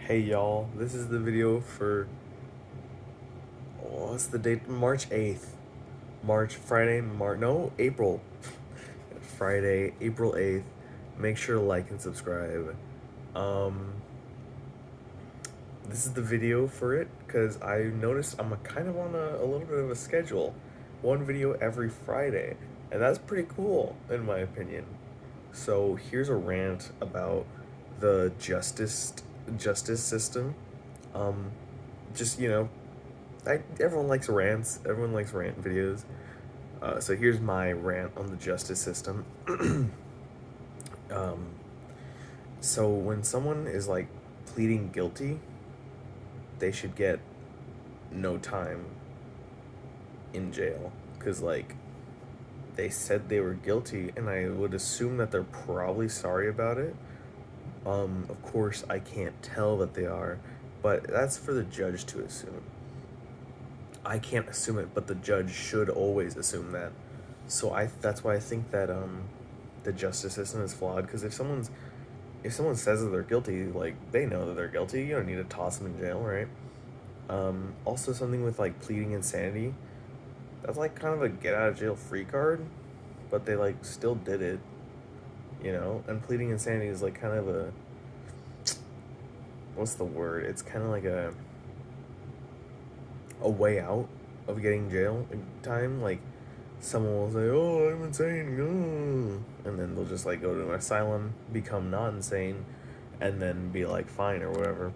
Hey y'all, this is the video for what's the date? March 8th. April. Friday, April 8th. Make sure to like and subscribe. Um this is the video for it cuz I noticed I'm kind of on a little bit of a schedule. One video every Friday, and that's pretty cool in my opinion. So, here's a rant about the justice system. Um just, everyone likes rants. Everyone likes rant videos. So here's my rant on the justice system. um, so when someone is like pleading guilty, they should get no time in jail because like they said they were guilty, and I would assume that they're probably sorry about it. Of course, I can't tell that they are, but that's for the judge to assume. I can't assume it, but the judge should always assume that. So that's why I think that the justice system is flawed, because if someone says that they're guilty, like they know that they're guilty, you don't need to toss them in jail, right? Also something with like pleading insanity, that's like kind of a get out of jail free card, but they like still did it, and pleading insanity is like kind of a, what's the word? It's kind of like a way out of getting jail time. Like someone will say, "Oh, I'm insane," and then they'll just like go to an asylum, become not insane, and then be like fine or whatever.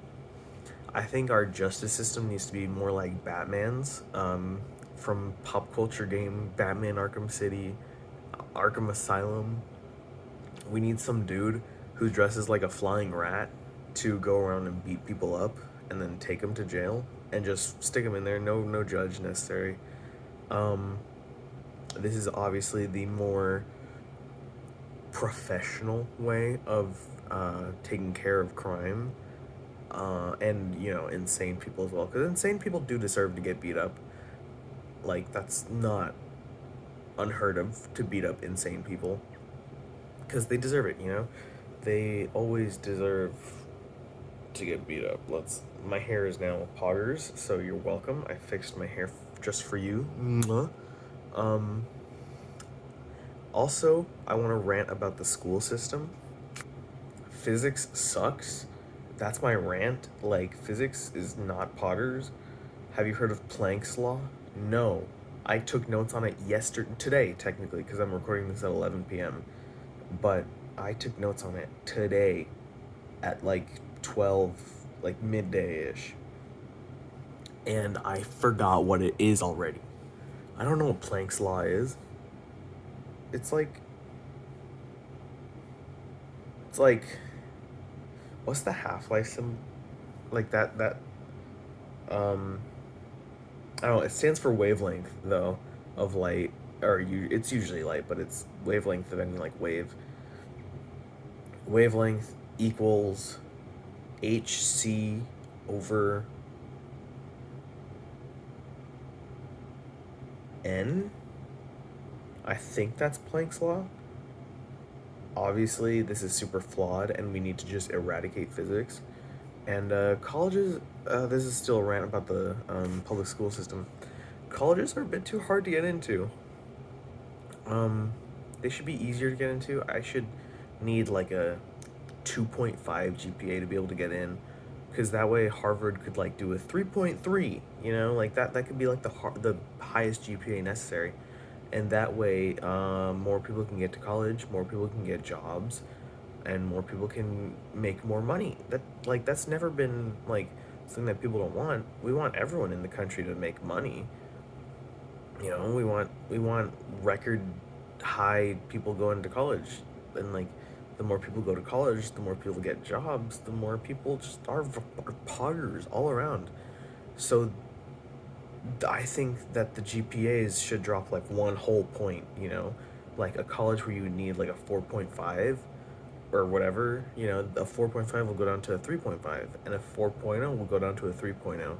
I think our justice system needs to be more like Batman's, from pop culture game Batman Arkham City, Arkham Asylum. We need some dude who dresses like a flying rat to go around and beat people up and then take them to jail and just stick them in there. No judge necessary. Um, this is obviously the more professional way of taking care of crime, and insane people as well, because insane people do deserve to get beat up. Like, that's not unheard of to beat up insane people, because they deserve it. They always deserve to get beat up. My hair is now poggers, so you're welcome. I fixed my hair just for you. Mwah. um Also, I want to rant about the school system. Physics sucks. That's my rant. Like, physics is not poggers. Have you heard of Planck's law? No. I took notes on it today, technically, because I'm recording this at 11 p.m. But I took notes on it today at like 12, like midday ish. And I forgot what it is already. I don't know what Planck's law is. It's like, it's like, what's the half-life symbol? Like um, I don't know, it stands for wavelength, though, of light, it's usually light, but it's wavelength of any, like, wave. Wavelength equals hc over n. I think that's Planck's law. Obviously, this is super flawed, and we need to just eradicate physics. And colleges, this is still a rant about the public school system. Colleges are a bit too hard to get into. They should be easier to get into. I should need like a 2.5 GPA to be able to get in, because that way Harvard could like do a 3.3. Like that could be like the highest GPA necessary, and that way more people can get to college, more people can get jobs, and more people can make more money. That's never been like something that people don't want. We want everyone in the country to make money. We want record high people going to college, and like the more people go to college, the more people get jobs, the more people just are poggers all around. So I think that the GPAs should drop like one whole point. Like a college where you need like a 4.5 or whatever, a 4.5 will go down to a 3.5, and a 4.0 will go down to a 3.0.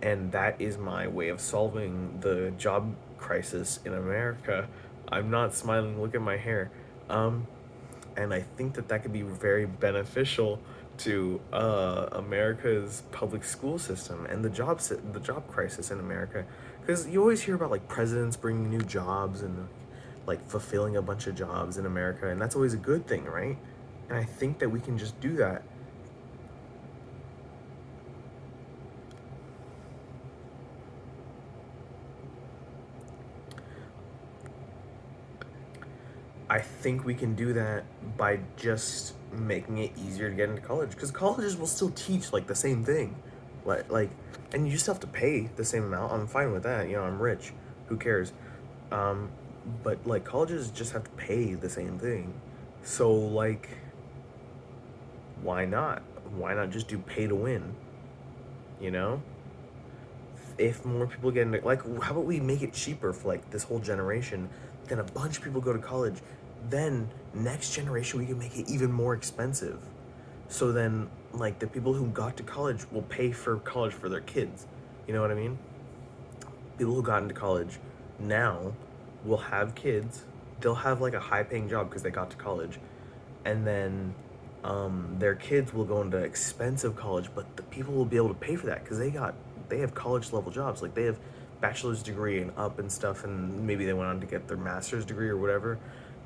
And that is my way of solving the job crisis in America. I'm not smiling, look at my hair. And I think that could be very beneficial to America's public school system and the job crisis in America, because you always hear about like presidents bringing new jobs and like fulfilling a bunch of jobs in America, and that's always a good thing, right? And I think that we can just do that. I think we can do that by just making it easier to get into college, because colleges will still teach like the same thing, like, and you just have to pay the same amount. I'm fine with that. I'm rich. Who cares? Um, but like colleges just have to pay the same thing. So like, why not? Why not just do pay to win? You know, if more people get into, like, how about we make it cheaper for like this whole generation, then a bunch of people go to college, then next generation we can make it even more expensive, so then like the people who got to college will pay for college for their kids. You know what I mean? People who got into college now will have kids, they'll have like a high paying job because they got to college, and then their kids will go into expensive college, but the people will be able to pay for that because they have college level jobs, like they have bachelor's degree and up and stuff, and maybe they went on to get their master's degree or whatever.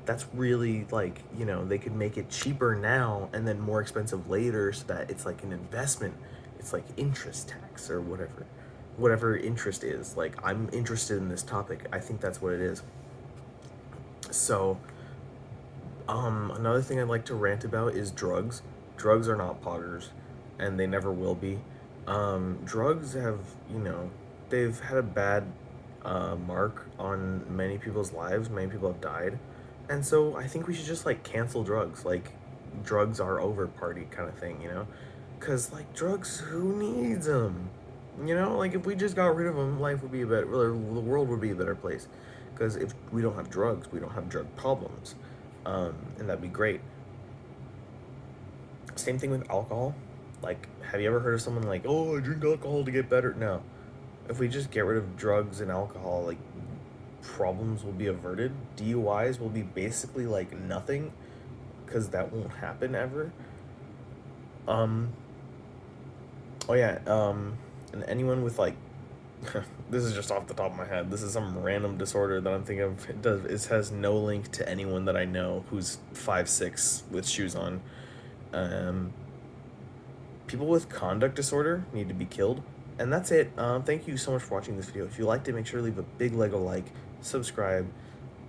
That's really like, they could make it cheaper now and then more expensive later, so that it's like an investment. It's like interest tax or whatever interest is. Like, I'm interested in this topic, I think that's what it is. So another thing I'd like to rant about is drugs. Drugs are not poggers, and they never will be. Drugs have, they've had a bad mark on many people's lives. Many people have died, and so I think we should just like cancel drugs. Like, drugs are over party kind of thing, because like drugs, who needs them? Like if we just got rid of them, life would be a better, or the world would be a better place. Because if we don't have drugs, we don't have drug problems, and that'd be great. Same thing with alcohol. Like, have you ever heard of someone like, oh, I drink alcohol to get better? No. If we just get rid of drugs and alcohol, like, problems will be averted. DUIs will be basically like nothing, because that won't happen ever. Um, oh yeah, and anyone with like, this is just off the top of my head. This is some random disorder that I'm thinking of. It has no link to anyone that I know who's 5'6" with shoes on. Um, People with conduct disorder need to be killed. And that's it. Thank you so much for watching this video. If you liked it, make sure to leave a big Lego like, subscribe,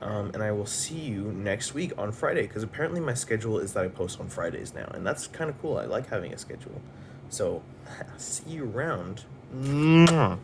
and I will see you next week on Friday, because apparently my schedule is that I post on Fridays now, and that's kind of cool. I like having a schedule. So, see you around. Mwah.